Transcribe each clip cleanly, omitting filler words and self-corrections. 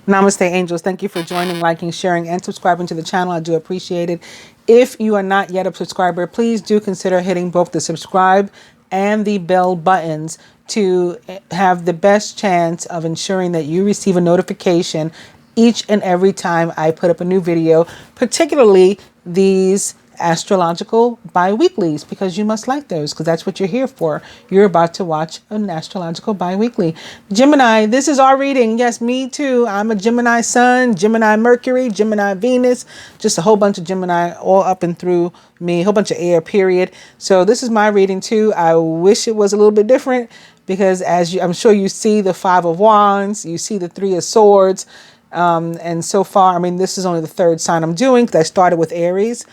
Namaste, angels. Thank you for joining, liking, sharing, and subscribing to the channel. I do appreciate it. If you are not yet a subscriber, please do consider hitting both the subscribe and the bell buttons to have the best chance of ensuring that you receive a notification each and every time I put up a new video, particularly these astrological bi-weeklies, because you must like those, because that's what you're here for. You're about to watch an astrological bi-weekly. Gemini, this is our reading. Yes, me too. I'm a Gemini Sun, Gemini Mercury, Gemini Venus, just a whole bunch of Gemini all up and through me, a whole bunch of air, period. So this is my reading too. I wish it was a little bit different, because I'm sure you see the Five of Wands, you see the Three of Swords, and so far, I mean, this is only the third sign I'm doing, because I started with Aries,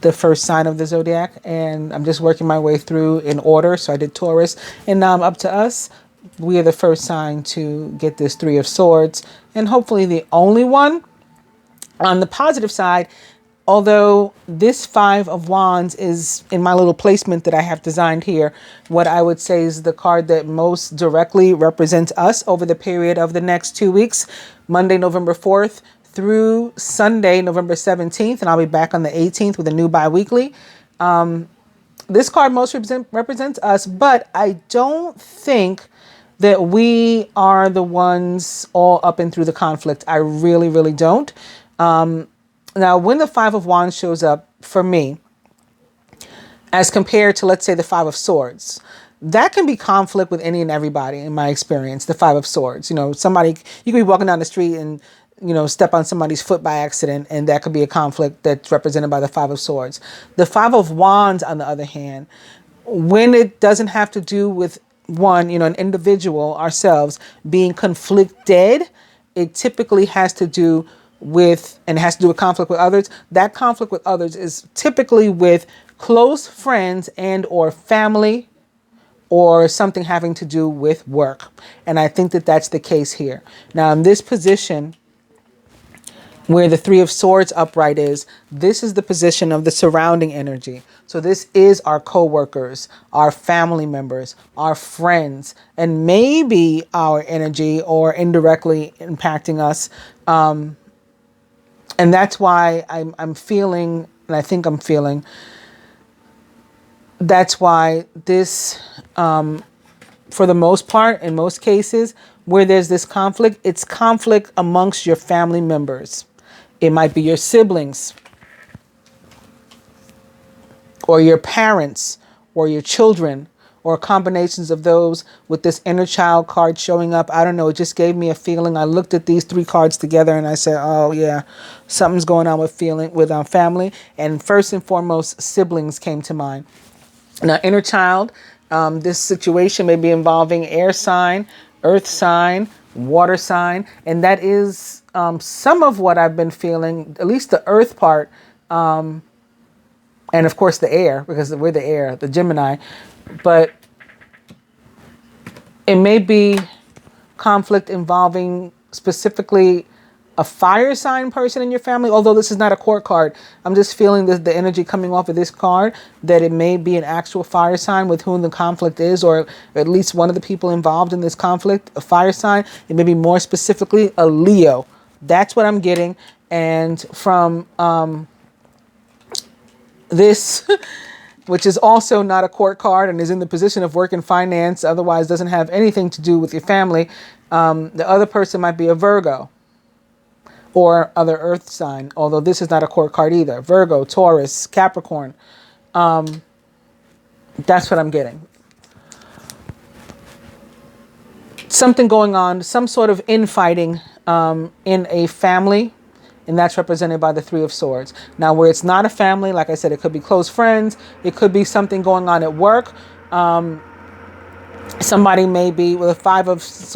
the first sign of the zodiac, and I'm just working my way through in order. So I did Taurus, and now I'm up to us. We are the first sign to get this Three of Swords, and hopefully the only one. On the positive side, although this Five of Wands is in my little placement that I have designed here, what I would say is the card that most directly represents us over the period of the next 2 weeks, Monday, November 4th, through Sunday, November 17th, and I'll be back on the 18th with a new bi-weekly. This card most represents us, but I don't think that we are the ones all up and through the conflict. I really, really don't. Now, when the Five of Wands shows up for me, as compared to, let's say, the Five of Swords, that can be conflict with any and everybody in my experience, the Five of Swords. You could be walking down the street and step on somebody's foot by accident, and that could be a conflict that's represented by the Five of Swords. The Five of Wands, on the other hand, when it doesn't have to do with one, an individual, ourselves, being conflicted, it typically has to do with, and it has to do with conflict with others. That conflict with others is typically with close friends and or family, or something having to do with work. And I think that that's the case here. Now, in this position, where the Three of Swords upright is, this is the position of the surrounding energy. So this is our co-workers, our family members, our friends, and maybe our energy or indirectly impacting us. And that's why I'm feeling, and I think I'm feeling, that's why this, for the most part, in most cases, where there's this conflict, it's conflict amongst your family members. It might be your siblings, or your parents, or your children, or combinations of those, with this inner child card showing up. I don't know. It just gave me a feeling. I looked at these three cards together and I said, oh yeah, something's going on with our family. And first and foremost, siblings came to mind. Now, inner child, this situation may be involving air sign, earth sign, water sign, and that is some of what I've been feeling, at least the earth part, and of course the air, because we're the air, the Gemini, but it may be conflict involving specifically a fire sign person in your family, although this is not a court card. I'm just feeling the energy coming off of this card, that it may be an actual fire sign with whom the conflict is, or at least one of the people involved in this conflict, a fire sign. It may be more specifically a Leo. That's what I'm getting. And from this, which is also not a court card and is in the position of work and finance, otherwise doesn't have anything to do with your family, the other person might be a Virgo, or other earth sign, although this is not a court card either. Virgo, Taurus, Capricorn. That's what I'm getting. Something going on, some sort of infighting in a family, and that's represented by the Three of Swords. Now, where it's not a family, like I said, it could be close friends. It could be something going on at work. Somebody may be with a Five of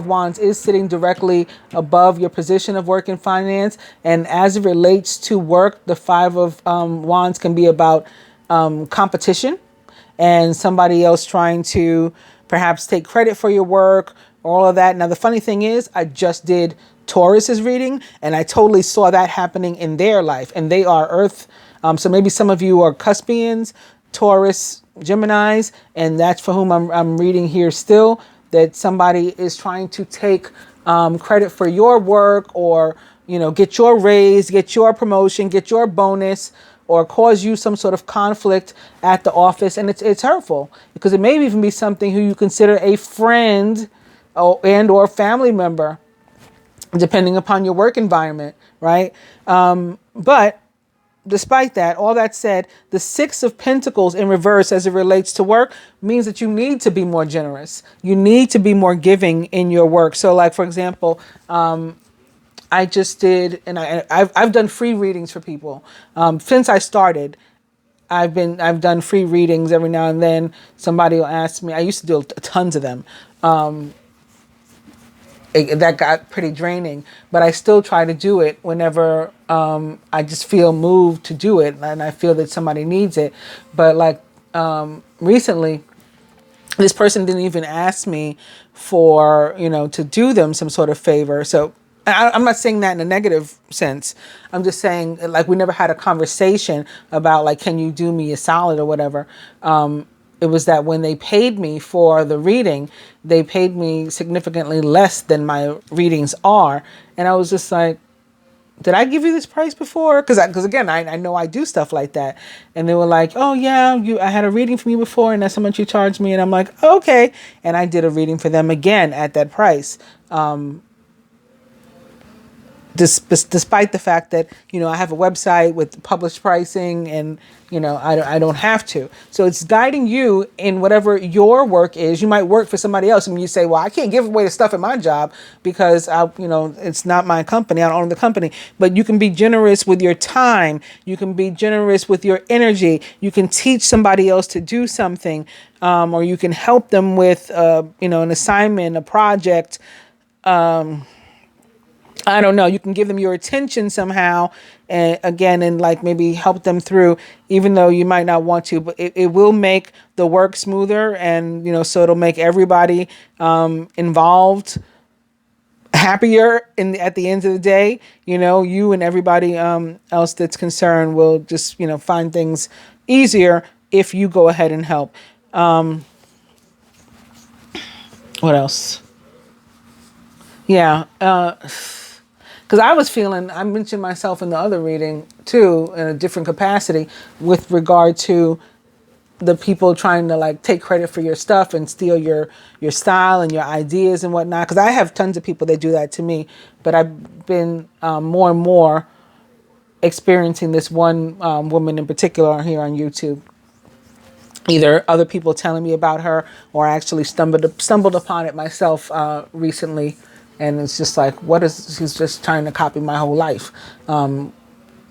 Wands is sitting directly above your position of work and finance. And as it relates to work, the Five of Wands can be about competition and somebody else trying to perhaps take credit for your work, all of that. Now, the funny thing is, I just did Taurus's reading and I totally saw that happening in their life, and they are Earth. So maybe some of you are Cuspians, Taurus, Geminis, and that's for whom I'm reading here still, that somebody is trying to take credit for your work, or, get your raise, get your promotion, get your bonus, or cause you some sort of conflict at the office. And it's hurtful, because it may even be something who you consider a friend or family member, depending upon your work environment, right? But despite that, all that said, the Six of Pentacles in reverse as it relates to work means that you need to be more generous. You need to be more giving in your work. So, like, for example, I just did, and I've done free readings for people since I started. I've done free readings every now and then. Somebody will ask me. I used to do tons of them. That got pretty draining, but I still try to do it whenever I just feel moved to do it, and I feel that somebody needs it. But like recently, this person didn't even ask me for, to do them some sort of favor. So I'm not saying that in a negative sense. I'm just saying, like, we never had a conversation about, like, can you do me a solid or whatever. It was that when they paid me for the reading, they paid me significantly less than my readings are. And I was just like, did I give you this price before? Because again, I know I do stuff like that. And they were like, oh yeah, I had a reading from you before, and that's how much you charged me. And I'm like, okay. And I did a reading for them again at that price. Despite the fact that, I have a website with published pricing, and, I don't have to. So it's guiding you in whatever your work is. You might work for somebody else, and you say, well, I can't give away the stuff at my job because it's not my company. I don't own the company. But you can be generous with your time. You can be generous with your energy. You can teach somebody else to do something, or you can help them with, an assignment, a project, I don't know. You can give them your attention somehow, and like maybe help them through, even though you might not want to, but it will make the work smoother, and, so it'll make everybody involved happier at the end of the day. You and everybody else that's concerned will just, find things easier if you go ahead and help. What else? Yeah. Because I mentioned myself in the other reading too, in a different capacity, with regard to the people trying to, like, take credit for your stuff and steal your style and your ideas and whatnot. Because I have tons of people that do that to me, but I've been more and more experiencing this one woman in particular here on YouTube. Either other people telling me about her, or I actually stumbled upon it myself recently. And it's just like, she's just trying to copy my whole life,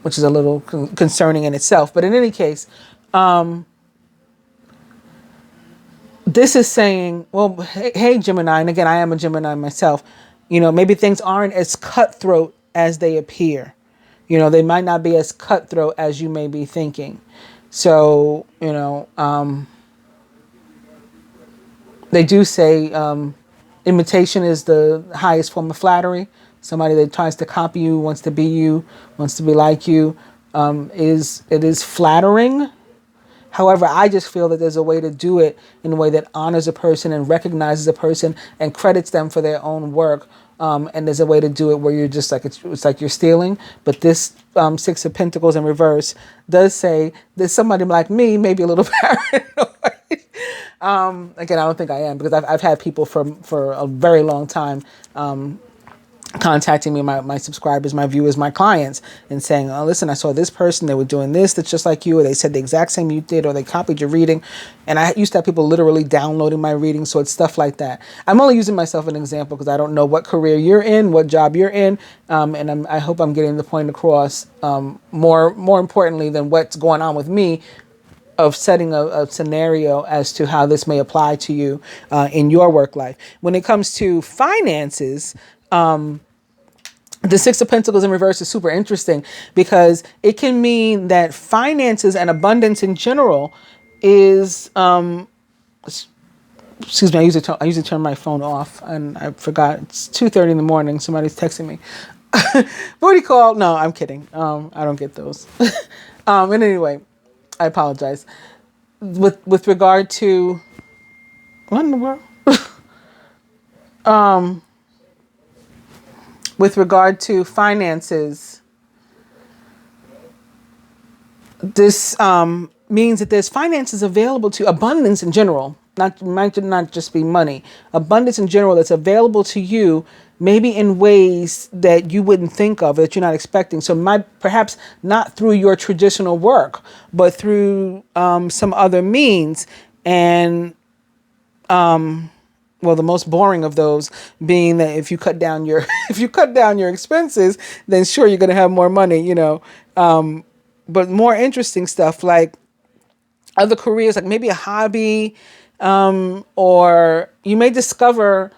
which is a little concerning in itself. But in any case, this is saying, well, hey, Gemini, and again, I am a Gemini myself, maybe things aren't as cutthroat as they appear. They might not be as cutthroat as you may be thinking. So, they do say, imitation is the highest form of flattery. Somebody that tries to copy you, wants to be like you, it is flattering. However, I just feel that there's a way to do it in a way that honors a person and recognizes a person and credits them for their own work. And there's a way to do it where you're just like, it's like you're stealing. But this Six of Pentacles in reverse does say that somebody like me may be a little paranoid. Again, I don't think I am, because I've had people for a very long time contacting me, my subscribers, my viewers, my clients, and saying, oh, listen, I saw this person, they were doing this that's just like you, or they said the exact same you did, or they copied your reading. And I used to have people literally downloading my reading. So it's stuff like that. I'm only using myself as an example because I don't know what career you're in, what job you're in, and I hope I'm getting the point across, more importantly than what's going on with me, of setting a scenario as to how this may apply to you in your work life. When it comes to finances, the Six of Pentacles in reverse is super interesting, because it can mean that finances and abundance in general is, excuse me, I usually turn my phone off, and I forgot. It's 2:30 in the morning. Somebody's texting me. Booty call. No, I'm kidding. I don't get those. And anyway, I apologize. With regard to, what in the world? with regard to finances, this means that there's finances available to abundance in general. Might not just be money. Abundance in general that's available to you, maybe in ways that you wouldn't think of, that you're not expecting. So perhaps not through your traditional work, but through some other means. And well, the most boring of those being that if you cut down your if you cut down your expenses, then sure, you're going to have more money, but more interesting stuff like other careers, like maybe a hobby, or you may discover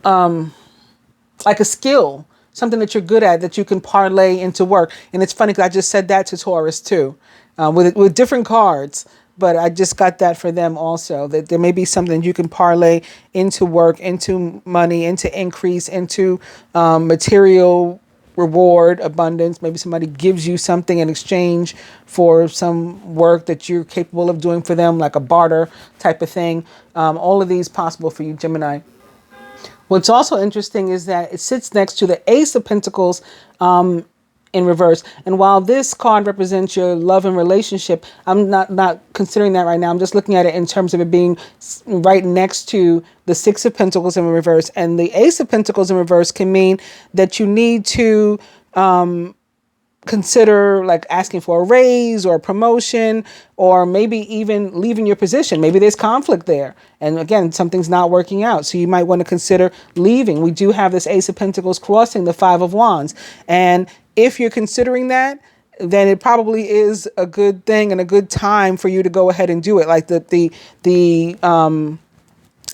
like a skill, something that you're good at that you can parlay into work. And it's funny because I just said that to Taurus too, with different cards. But I just got that for them also, that there may be something you can parlay into work, into money, into increase, into material reward, abundance. Maybe somebody gives you something in exchange for some work that you're capable of doing for them, like a barter type of thing. All of these possible for you, Gemini. What's also interesting is that it sits next to the Ace of Pentacles in reverse. And while this card represents your love and relationship, I'm not considering that right now. I'm just looking at it in terms of it being right next to the Six of Pentacles in reverse. And the Ace of Pentacles in reverse can mean that you need to consider like asking for a raise or a promotion, or maybe even leaving your position. Maybe there's conflict there. And again, something's not working out. So you might want to consider leaving. We do have this Ace of Pentacles crossing the Five of Wands. And if you're considering that, then it probably is a good thing and a good time for you to go ahead and do it. Like the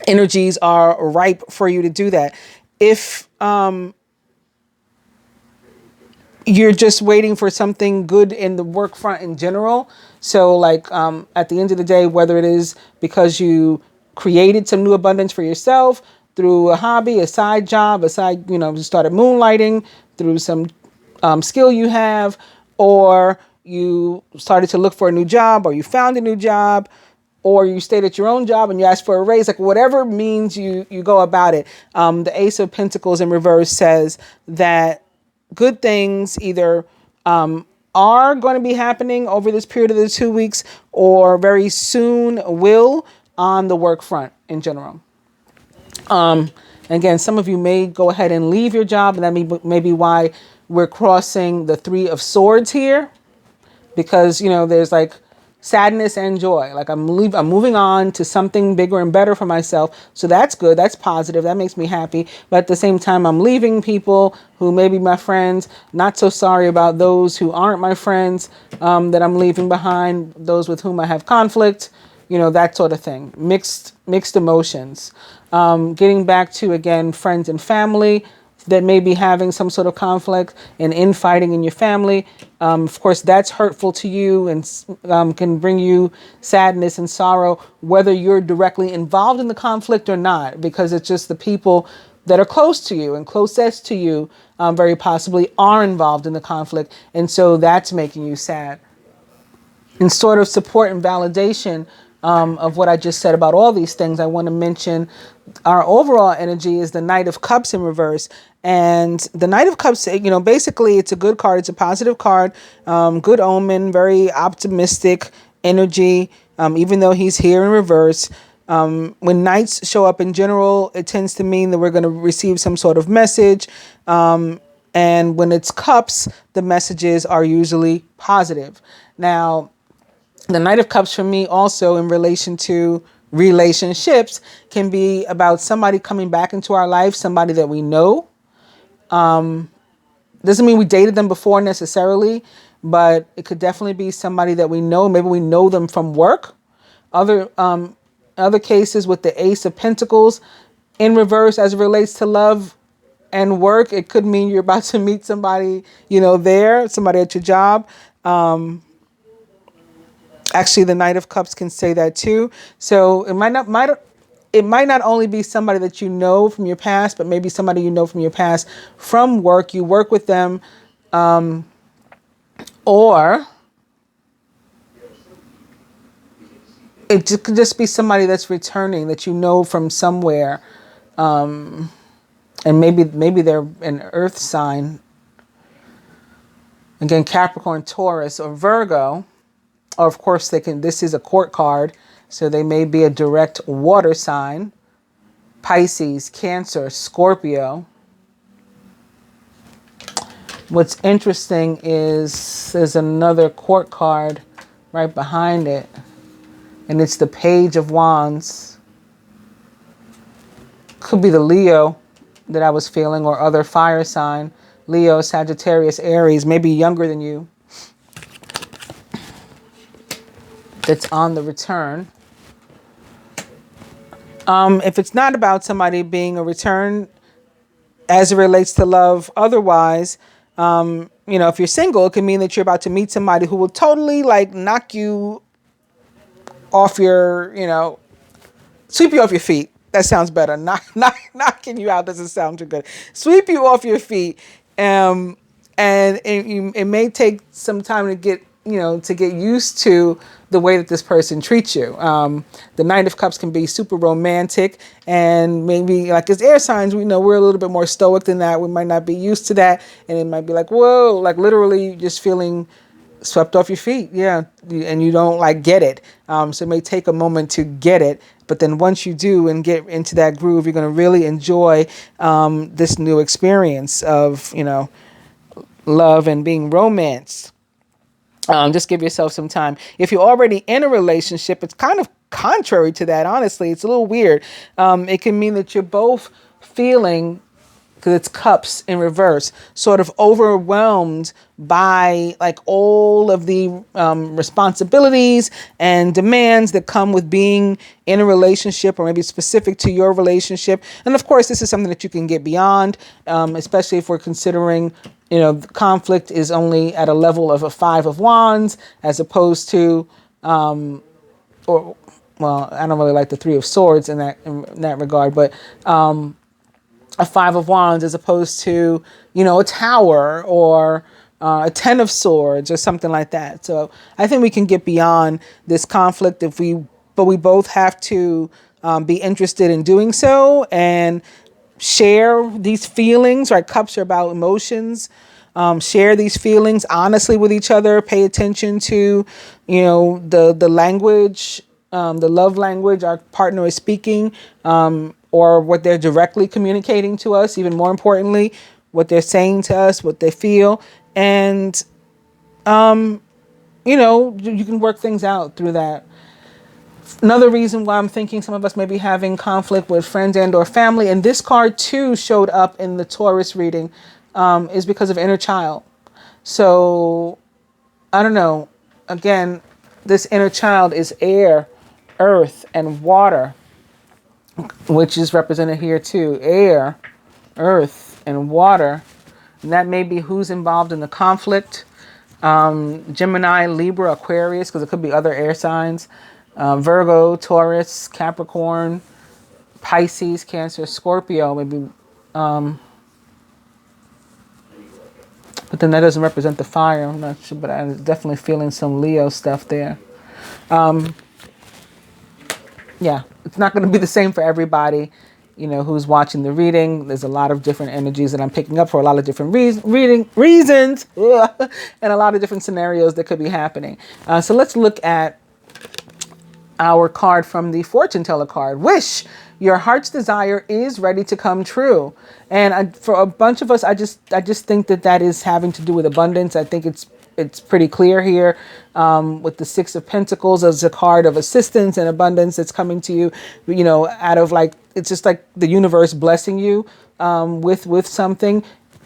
energies are ripe for you to do that. If you're just waiting for something good in the work front in general. So like at the end of the day, whether it is because you created some new abundance for yourself through a hobby, a side job, you started moonlighting through some skill you have, or you started to look for a new job, or you found a new job, or you stayed at your own job and you asked for a raise, like whatever means you go about it. The Ace of Pentacles in reverse says that good things either are going to be happening over this period of the 2 weeks, or very soon will on the work front in general. Again, some of you may go ahead and leave your job, and that may be why we're crossing the Three of Swords here, because there's like sadness and joy. Like I'm moving on to something bigger and better for myself. So that's good. That's positive. That makes me happy. But at the same time, I'm leaving people who may be my friends. Not so sorry about those who aren't my friends, that I'm leaving behind, those with whom I have conflict, that sort of thing. Mixed emotions. Getting back to, again, friends and family that may be having some sort of conflict and infighting in your family. Of course, that's hurtful to you and can bring you sadness and sorrow, whether you're directly involved in the conflict or not, because it's just the people that are close to you and closest to you, very possibly are involved in the conflict. And so that's making you sad. And sort of support and validation of what I just said about all these things, I want to mention our overall energy is the Knight of Cups in reverse. And the Knight of Cups, basically it's a good card. It's a positive card, good omen, very optimistic energy, even though he's here in reverse. When knights show up in general, it tends to mean that we're going to receive some sort of message. And when it's cups, the messages are usually positive. Now, the Knight of Cups for me also in relation to relationships can be about somebody coming back into our life, somebody that we know. Doesn't mean we dated them before necessarily, but it could definitely be somebody that we know. Maybe we know them from work. Other cases with the Ace of Pentacles in reverse as it relates to love and work, it could mean you're about to meet somebody, somebody at your job. Actually, the Knight of Cups can say that too. So it might not only be somebody that you know from your past, but maybe somebody you know from your past from work. You work with them, or it could just be somebody that's returning that you know from somewhere. And maybe they're an earth sign. Again, Capricorn, Taurus, or Virgo. Or of course this is a court card, so they may be a direct water sign. Pisces, Cancer, Scorpio. What's interesting is there's another court card right behind it, and it's the Page of Wands. Could be the Leo that I was feeling, or other fire sign. Leo, Sagittarius, Aries, maybe younger than you. That's on the return. If it's not about somebody being a return as it relates to love, otherwise, if you're single, it can mean that you're about to meet somebody who will totally like knock you off your, sweep you off your feet. That sounds better. Knocking you out doesn't sound too good. Sweep you off your feet. And it may take some time to get used to the way that this person treats you. The Knight of Cups can be super romantic, and maybe like as air signs, we're a little bit more stoic than that. We might not be used to that, and it might be like, whoa, like literally just feeling swept off your feet. Yeah. And you don't like get it. So it may take a moment to get it, but then once you do and get into that groove, you're going to really enjoy this new experience of, love and being romanced. Just give yourself some time. If you're already in a relationship, it's kind of contrary to that. Honestly, it's a little weird. It can mean that you're both feeling, because it's cups in reverse, sort of overwhelmed by like all of the responsibilities and demands that come with being in a relationship, or maybe specific to your relationship. And of course, this is something that you can get beyond, especially if we're considering, the conflict is only at a level of a 5 of Wands, as opposed to, I don't really like the 3 of Swords in that regard, but a 5 of Wands as opposed to, a Tower, or a 10 of Swords, or something like that. So I think we can get beyond this conflict but we both have to be interested in doing so and share these feelings, right? Cups are about emotions. Share these feelings honestly with each other. Pay attention to, the language, the love language our partner is speaking, or what they're directly communicating to us. Even more importantly, what they're saying to us, what they feel. And, you can work things out through that. Another reason why I'm thinking some of us may be having conflict with friends and or family, and this card too showed up in the Taurus reading, is because of inner child. So, I don't know. Again, this inner child is air, earth, and water, which is represented here too. Air, earth, and water. And that may be who's involved in the conflict. Gemini, Libra, Aquarius, because it could be other air signs. Virgo, Taurus, Capricorn, Pisces, Cancer, Scorpio, maybe. But then that doesn't represent the fire. I'm not sure, but I'm definitely feeling some Leo stuff there. Yeah, it's not going to be the same for everybody, who's watching the reading. There's a lot of different energies that I'm picking up for a lot of different reasons, and a lot of different scenarios that could be happening. So let's look at our card from the fortune teller card. Wish your heart's desire is ready to come true. And for a bunch of us, I just think that is having to do with abundance. I think it's pretty clear here, with the 6 of Pentacles as a card of assistance and abundance that's coming to you, out of like, it's just like the universe blessing you with something.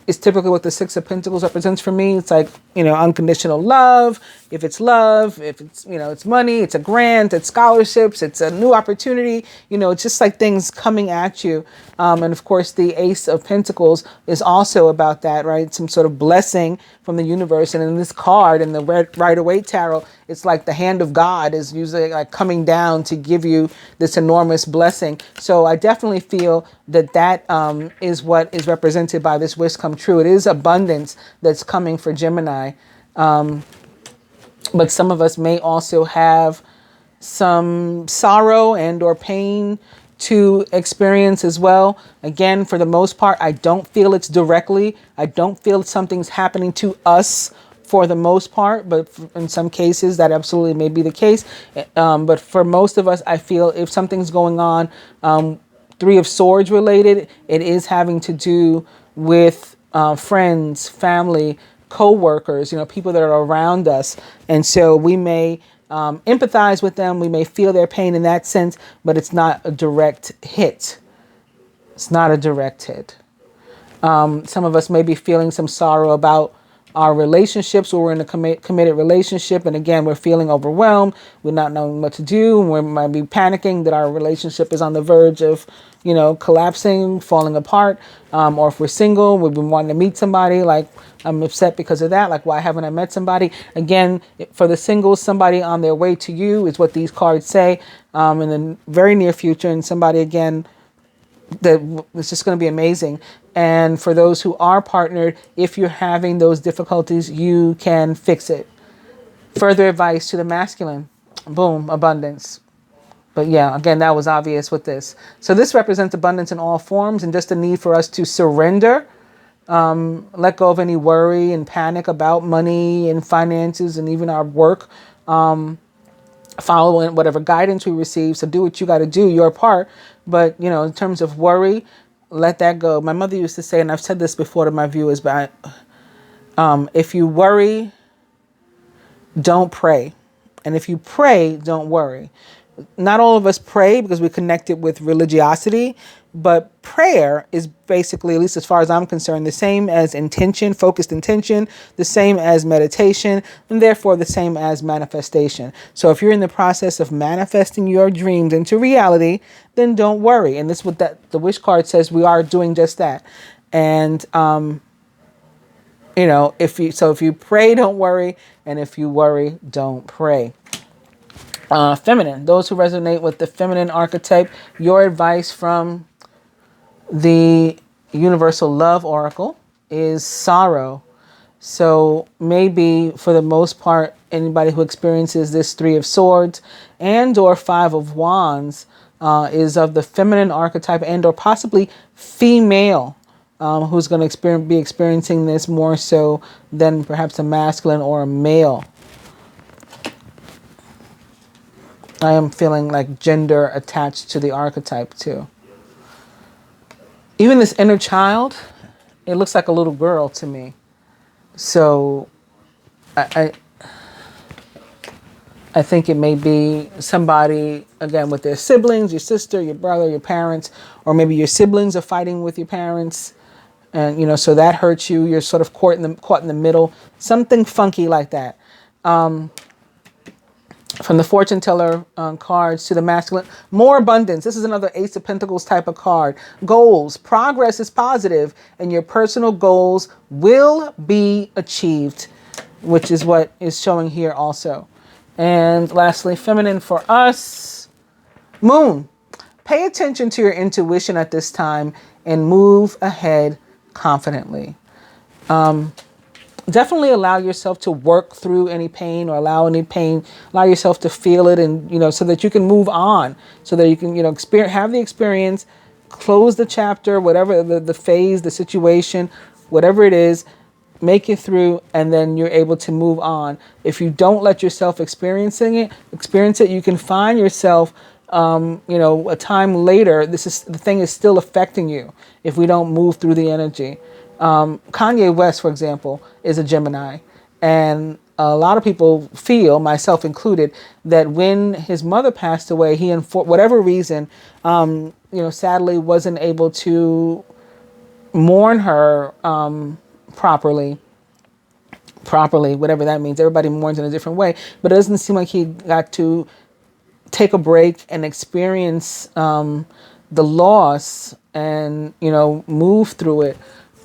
Is typically what the 6 of Pentacles represents for me. It's like, unconditional love. If it's love, if it's, it's money, it's a grant, it's scholarships, it's a new opportunity. It's just like things coming at you. And of course, the Ace of Pentacles is also about that, right? Some sort of blessing from the universe. And in this card, in the Rider-Waite Tarot, it's like the hand of God is usually like coming down to give you this enormous blessing. So I definitely feel that is what is represented by this wish come true. It is abundance that's coming for Gemini. But some of us may also have some sorrow and or pain to experience as well. Again, for the most part, I don't feel it's directly. I don't feel something's happening to us for the most part, but in some cases that absolutely may be the case. But for most of us, I feel if something's going on, Three of Swords related, it is having to do with friends, family, co-workers, people that are around us. And so we may empathize with them. We may feel their pain in that sense, but it's not a direct hit. It's not a direct hit. Some of us may be feeling some sorrow about our relationships, or we're in a committed relationship. And again, we're feeling overwhelmed. We're not knowing what to do. We might be panicking that our relationship is on the verge of, collapsing, falling apart. Or if we're single, we've been wanting to meet somebody. Like, I'm upset because of that. Like, why haven't I met somebody? Again, for the singles, somebody on their way to you is what these cards say in the very near future. And somebody, again, that it's just going to be amazing. And for those who are partnered, if you're having those difficulties, you can fix it. Further advice to the masculine. Boom, abundance. But yeah, again, that was obvious with this. So this represents abundance in all forms, and just a need for us to surrender, let go of any worry and panic about money and finances and even our work, following whatever guidance we receive. So do what you got to do, your part. But, in terms of worry, let that go. My mother used to say, and I've said this before to my viewers, but if you worry, don't pray. And if you pray, don't worry. Not all of us pray because we're connected with religiosity, but prayer is basically, at least as far as I'm concerned, the same as intention, focused intention, the same as meditation, and therefore the same as manifestation. So if you're in the process of manifesting your dreams into reality, then don't worry. And this is what the wish card says. We are doing just that. And, if you pray, don't worry. And if you worry, don't pray. Feminine, those who resonate with the feminine archetype, your advice from the Universal Love Oracle is sorrow. So maybe for the most part, anybody who experiences this Three of Swords and or Five of Wands is of the feminine archetype and or possibly female, who's going to be experiencing this more so than perhaps a masculine or a male. I am feeling like gender attached to the archetype too. Even this inner child, it looks like a little girl to me. So I think it may be somebody, again, with their siblings, your sister, your brother, your parents, or maybe your siblings are fighting with your parents. And, so that hurts you. You're sort of caught in the middle. Something funky like that. From the fortune teller cards to the masculine, more abundance. This is another Ace of Pentacles type of card. Goals, progress is positive, and your personal goals will be achieved, which is what is showing here also. And lastly, feminine for us, Moon. Pay attention to your intuition at this time and move ahead confidently. Definitely allow yourself to work through any pain or allow yourself to feel it, and, so that you can move on, so that you can, have the experience, close the chapter, whatever the phase, the situation, whatever it is, make it through, and then you're able to move on. If you don't let yourself experience it, you can find yourself, a time later, the thing is still affecting you if we don't move through the energy. Kanye West, for example, is a Gemini, and a lot of people feel, myself included, that when his mother passed away, he, for whatever reason, sadly wasn't able to mourn her properly, whatever that means. Everybody mourns in a different way, but it doesn't seem like he got to take a break and experience the loss and, move through it.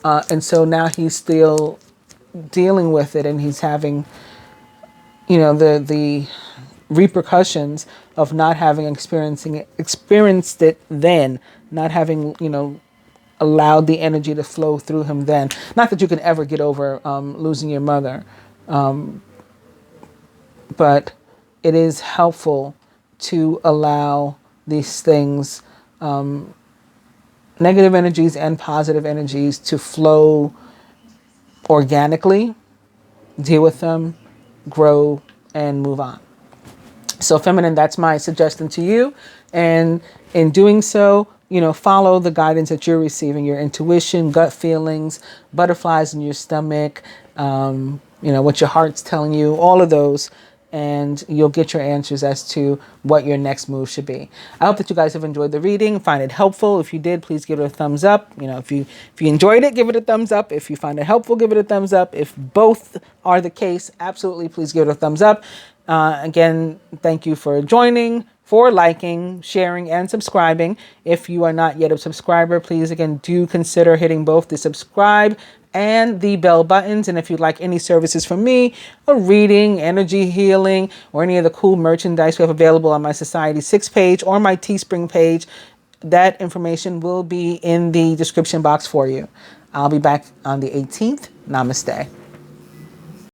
And so now he's still dealing with it, and he's having, the repercussions of not having experienced it then, not having, allowed the energy to flow through him then. Not that you can ever get over losing your mother, but it is helpful to allow these things negative energies and positive energies to flow organically, deal with them, grow, and move on. So feminine, that's my suggestion to you. And in doing so, follow the guidance that you're receiving, your intuition, gut feelings, butterflies in your stomach, what your heart's telling you, all of those. And you'll get your answers as to what your next move should be. I hope that you guys have enjoyed the reading, find it helpful. If you did, please give it a thumbs up. If you enjoyed it, give it a thumbs up. If you find it helpful, give it a thumbs up. If both are the case, absolutely, please give it a thumbs up. Again, thank you for joining, for liking, sharing, and subscribing. If you are not yet a subscriber, please, again, do consider hitting both the subscribe and the bell buttons. And if you'd like any services from me, a reading, energy healing, or any of the cool merchandise we have available on my Society 6 page or my Teespring page, that information will be in the description box for you. I'll be back on the 18th. Namaste.